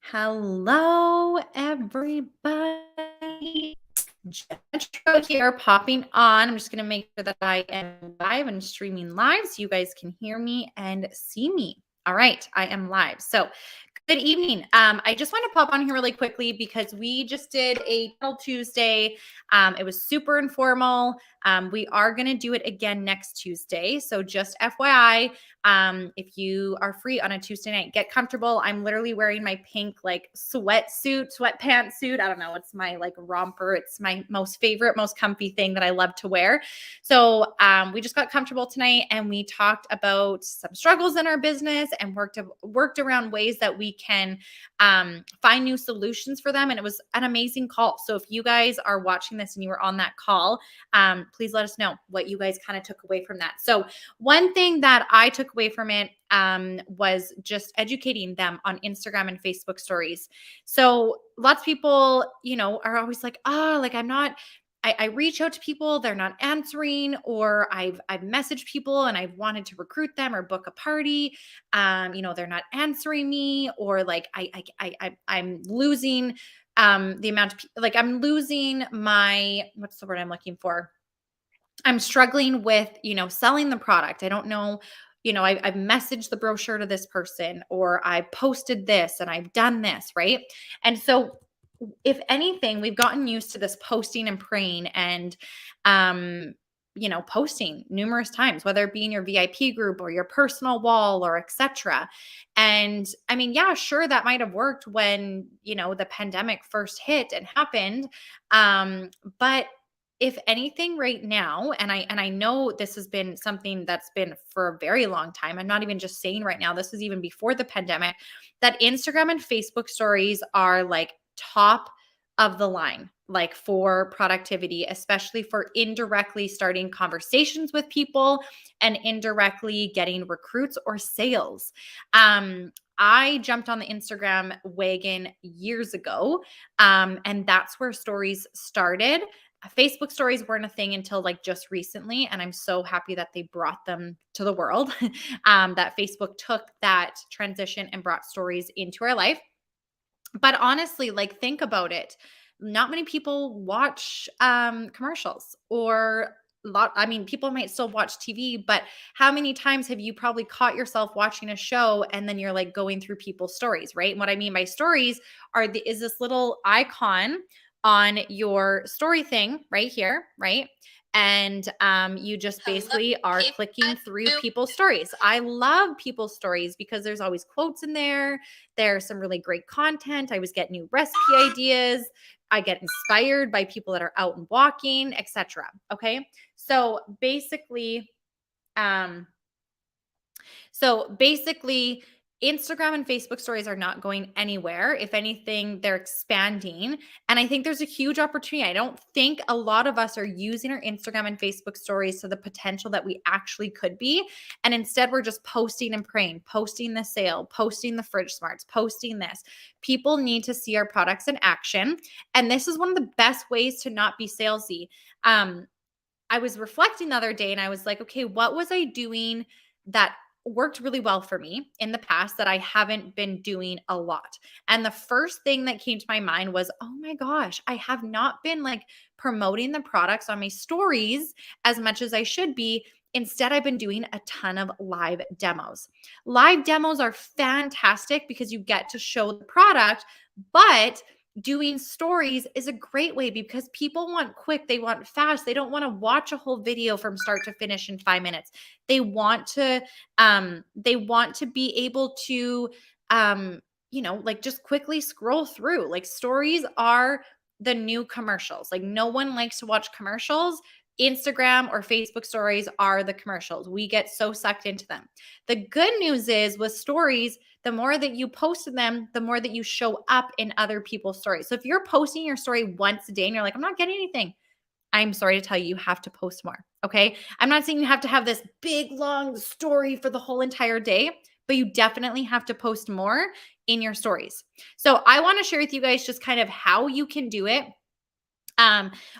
Hello, everybody. Jetro here, popping on. I'm just going to make sure that I am live and streaming live so you guys can hear me and see me. All right, I am live. So, good evening. I just want to pop on here really quickly because we just did a Tunnel Tuesday. It was super informal. We are going to do it again next Tuesday. So just FYI, if you are free on a Tuesday night, get comfortable. I'm literally wearing my pink like sweatpants suit. I don't know. It's my like romper. It's my most favorite, most comfy thing that I love to wear. So we just got comfortable tonight and we talked about some struggles in our business and worked around ways that we can find new solutions for them. And it was an amazing call. So if you guys are watching this and you were on that call, please let us know what you guys kind of took away from that. So one thing that I took away from it was just educating them on Instagram and Facebook stories. So lots of people, are always like, I reach out to people, they're not answering, or I've messaged people and I've wanted to recruit them or book a party. They're not answering me, or like I'm losing the amount of like I'm losing my, what's the word I'm looking for? I'm struggling with, selling the product. I don't know, I've messaged the brochure to this person, or I posted this and I've done this, right? And so if anything, we've gotten used to this posting and praying and, posting numerous times, whether it be in your VIP group or your personal wall or etc. And I mean, yeah, sure, that might have worked when, the pandemic first hit and happened. But if anything right now, and I know this has been something that's been for a very long time. I'm not even just saying right now, this was even before the pandemic, that Instagram and Facebook stories are like top of the line, like for productivity, especially for indirectly starting conversations with people and indirectly getting recruits or sales. I jumped on the Instagram wagon years ago, and that's where stories started. Facebook stories weren't a thing until like just recently, and I'm so happy that they brought them to the world. That Facebook took that transition and brought stories into our life. But honestly, like think about it. Not many people watch commercials, or people might still watch TV, but how many times have you probably caught yourself watching a show and then you're like going through people's stories, right? And what I mean by stories is this little icon on your story thing right here, right? And you just basically are clicking through people's stories. I love people's stories because there's always quotes in there. There's some really great content. I always get new recipe ideas. I get inspired by people that are out and walking, etc. Okay. So basically, um, Instagram and Facebook stories are not going anywhere. If anything, they're expanding. And I think there's a huge opportunity. I don't think a lot of us are using our Instagram and Facebook stories to the potential that we actually could be. And instead, we're just posting and praying, posting the sale, posting the fridge smarts, posting this. People need to see our products in action. And this is one of the best ways to not be salesy. I was reflecting the other day and I was like, okay, what was I doing that worked really well for me in the past that I haven't been doing a lot? And the first thing that came to my mind was, oh my gosh, I have not been like promoting the products on my stories as much as I should be. Instead, I've been doing a ton of live demos. Live demos are fantastic because you get to show the product, but doing stories is a great way because people want quick, they want fast, they don't want to watch a whole video from start to finish in 5 minutes. They want to be able to like just quickly scroll through. Like stories are the new commercials. Like no one likes to watch commercials. Instagram or Facebook stories are the commercials. We get so sucked into them. The good news is with stories, the more that you posted them, the more that you show up in other people's stories. So if you're posting your story once a day and you're like, I'm not getting anything, I'm sorry to tell you, you have to post more. Okay. I'm not saying you have to have this big, long story for the whole entire day, but you definitely have to post more in your stories. So I want to share with you guys just kind of how you can do it.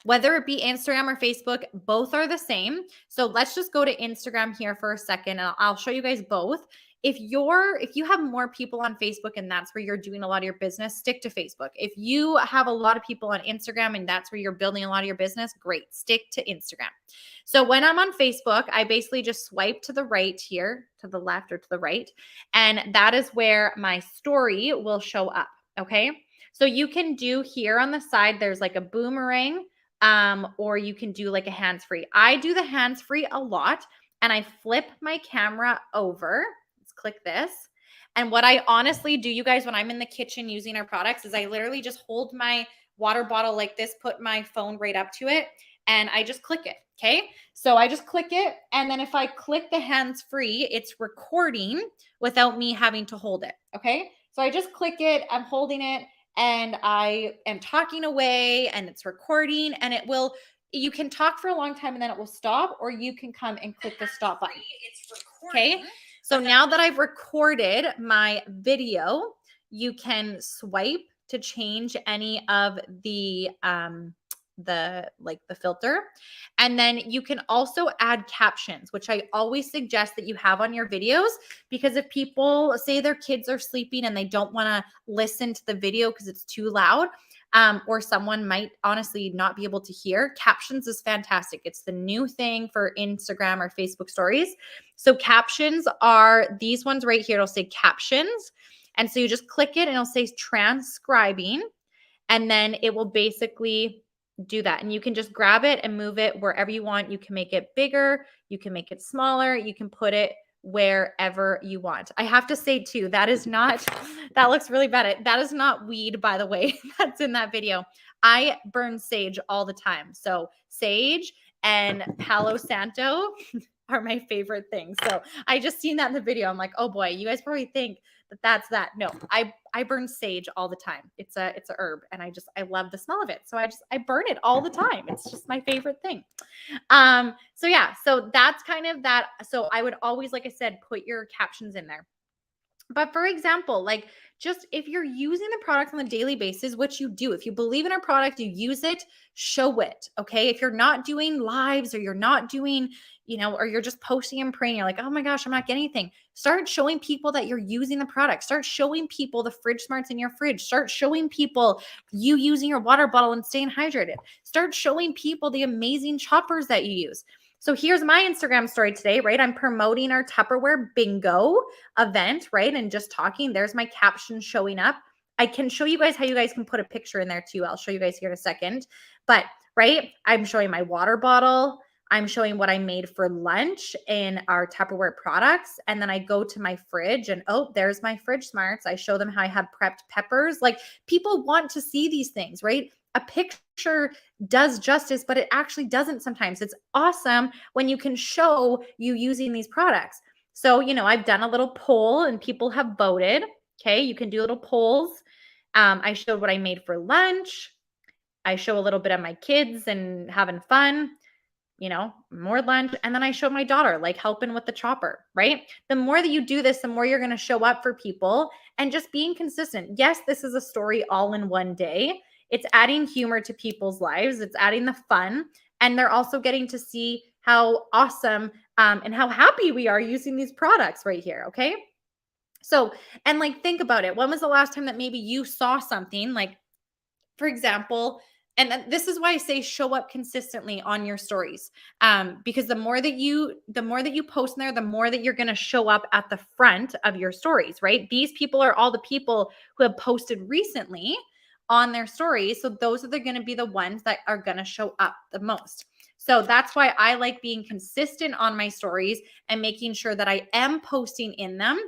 Whether it be Instagram or Facebook, both are the same. So let's just go to Instagram here for a second and I'll show you guys both. if you have more people on Facebook and that's where you're doing a lot of your business, stick to Facebook. If you have a lot of people on Instagram and that's where you're building a lot of your business, great, stick to Instagram. So when I'm on Facebook, I basically just swipe to the right here, to the left or to the right, and that is where my story will show up. Okay. So you can do here on the side, there's like a boomerang, or you can do like a hands-free. I do the hands-free a lot, and I flip my camera over. Let's click this. And what I honestly do, you guys, when I'm in the kitchen using our products, is I literally just hold my water bottle like this, put my phone right up to it, and I just click it. Okay. So I just click it. And then if I click the hands free, it's recording without me having to hold it. Okay. So I just click it, I'm holding it, and I am talking away and it's recording, and it will, you can talk for a long time and then it will stop, or you can come and click the stop button. Okay. So now that I've recorded my video, you can swipe to change any of the filter. And then you can also add captions, which I always suggest that you have on your videos, because if people say their kids are sleeping and they don't want to listen to the video because it's too loud, or someone might honestly not be able to hear, captions is fantastic. It's the new thing for Instagram or Facebook stories. So captions are these ones right here. It'll say captions. And so you just click it and it'll say transcribing. And then it will basically do that. And you can just grab it and move it wherever you want. You can make it bigger. You can make it smaller. You can put it wherever you want. I have to say too, that looks really bad. That is not weed, by the way, that's in that video. I burn sage all the time. So sage and Palo Santo are my favorite things. So I just seen that in the video. I'm like, oh boy, you guys probably think that's that. No, I burn sage all the time. It's a herb, and I love the smell of it. So I burn it all the time. It's just my favorite thing. So yeah, so that's kind of that. So I would always, like I said, put your captions in there. But for example, like just if you're using the product on a daily basis, which you do, if you believe in our product, you use it, show it. Okay. If you're not doing lives, or you're not doing, or you're just posting and praying, you're like, oh my gosh, I'm not getting anything. Start showing people that you're using the product. Start showing people the fridge smarts in your fridge. Start showing people you using your water bottle and staying hydrated. Start showing people the amazing choppers that you use. So here's my Instagram story today, right? I'm promoting our Tupperware bingo event, right? And just talking, there's my caption showing up. I can show you guys how you guys can put a picture in there too. I'll show you guys here in a second. But, right, I'm showing my water bottle. I'm showing what I made for lunch in our Tupperware products. And then I go to my fridge and, oh, there's my fridge smarts. I show them how I have prepped peppers. Like, people want to see these things, right? A picture does justice, but it actually doesn't sometimes. It's awesome when you can show you using these products. So, I've done a little poll and people have voted. Okay. You can do little polls. I showed what I made for lunch. I show a little bit of my kids and having fun, more lunch. And then I showed my daughter, like helping with the chopper, right? The more that you do this, the more you're going to show up for people and just being consistent. Yes, this is a story all in one day. It's adding humor to people's lives. It's adding the fun. And they're also getting to see how awesome and how happy we are using these products right here. Okay. So, and like, think about it. When was the last time that maybe you saw something like, for example, and this is why I say show up consistently on your stories, because the more that you post in there, the more that you're going to show up at the front of your stories, right? These people are all the people who have posted recently on their stories, so those are going to be the ones that are going to show up the most. So that's why I like being consistent on my stories and making sure that I am posting in them.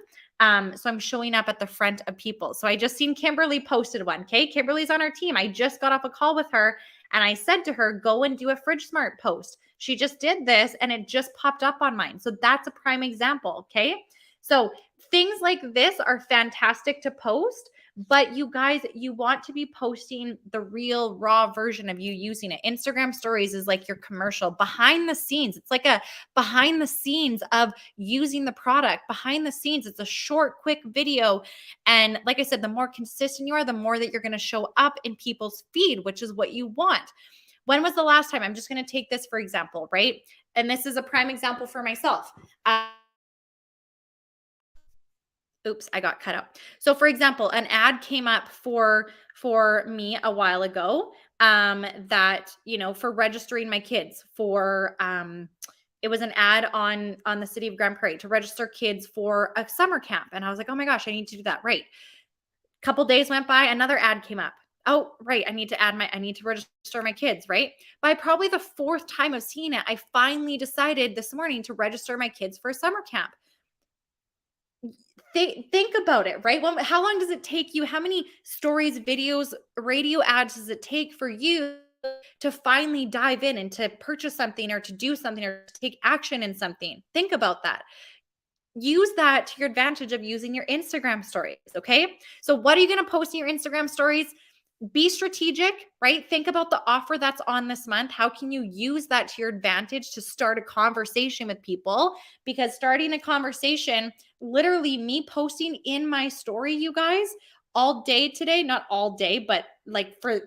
So I'm showing up at the front of people. So I just seen Kimberly posted one. Okay. Kimberly's on our team. I just got off a call with her and I said to her, go and do a Fridge Smart post. She just did this and it just popped up on mine. So that's a prime example. Okay. So things like this are fantastic to post, but you guys, you want to be posting the real raw version of you using it. Instagram stories is like your commercial behind the scenes. It's like a behind the scenes of using the product. Behind the scenes, it's a short, quick video. And like I said, the more consistent you are, the more that you're going to show up in people's feed, which is what you want. When was the last time? I'm just going to take this for example, right? And this is a prime example for myself. Oops, I got cut out. So for example, an ad came up for me a while ago, that, for registering my kids for, it was an ad on the city of Grand Prairie to register kids for a summer camp. And I was like, oh my gosh, I need to do that. Right. Couple days went by, another ad came up. Oh, right. I need to register my kids, right? By probably the fourth time of seeing it, I finally decided this morning to register my kids for a summer camp. Think about it, right? How long does it take you? How many stories, videos, radio ads does it take for you to finally dive in and to purchase something or to do something or to take action in something? Think about that. Use that to your advantage of using your Instagram stories. Okay. So, what are you going to post in your Instagram stories? Be strategic, right? Think about the offer that's on this month. How can you use that to your advantage to start a conversation with people? Because starting a conversation, literally me posting in my story, you guys, all day today, not all day, but like for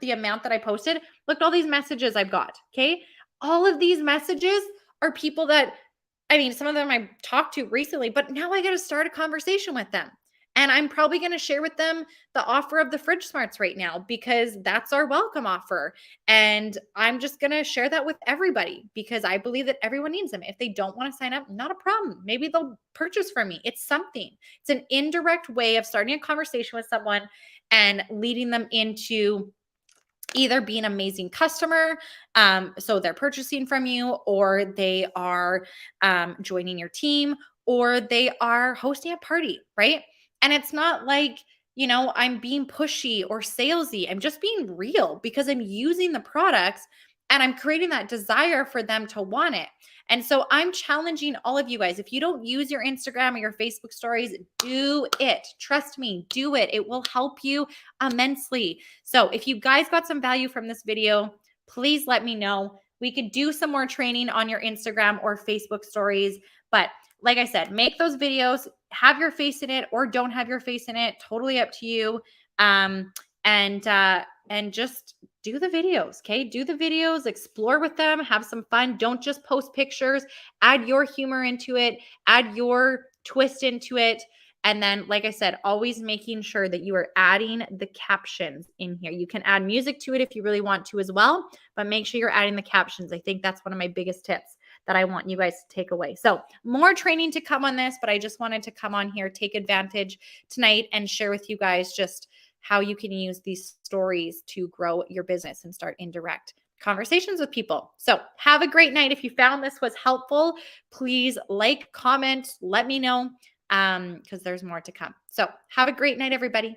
the amount that I posted, look at all these messages I've got. Okay. All of these messages are people that, I mean, some of them I talked to recently, but now I got to start a conversation with them. And I'm probably going to share with them the offer of the fridge smarts right now because that's our welcome offer. And I'm just going to share that with everybody because I believe that everyone needs them. If they don't want to sign up, not a problem. Maybe they'll purchase from me. It's something. It's an indirect way of starting a conversation with someone and leading them into either be an amazing customer, so they're purchasing from you, or they are joining your team, or they are hosting a party, right? And it's not like, I'm being pushy or salesy. I'm just being real because I'm using the products and I'm creating that desire for them to want it. And so I'm challenging all of you guys. If you don't use your Instagram or your Facebook stories, do it. Trust me, do it. It will help you immensely. So if you guys got some value from this video, please let me know. We could do some more training on your Instagram or Facebook stories. But like I said, make those videos, have your face in it or don't have your face in it. Totally up to you. And just do the videos. Okay. Do the videos, explore with them, have some fun. Don't just post pictures, add your humor into it, add your twist into it. And then, like I said, always making sure that you are adding the captions in here. You can add music to it if you really want to as well, but make sure you're adding the captions. I think that's one of my biggest tips that I want you guys to take away. So more training to come on this, but I just wanted to come on here, take advantage tonight and share with you guys just how you can use these stories to grow your business and start indirect conversations with people. So have a great night. If you found this was helpful, please like, comment, let me know because there's more to come. So have a great night, everybody.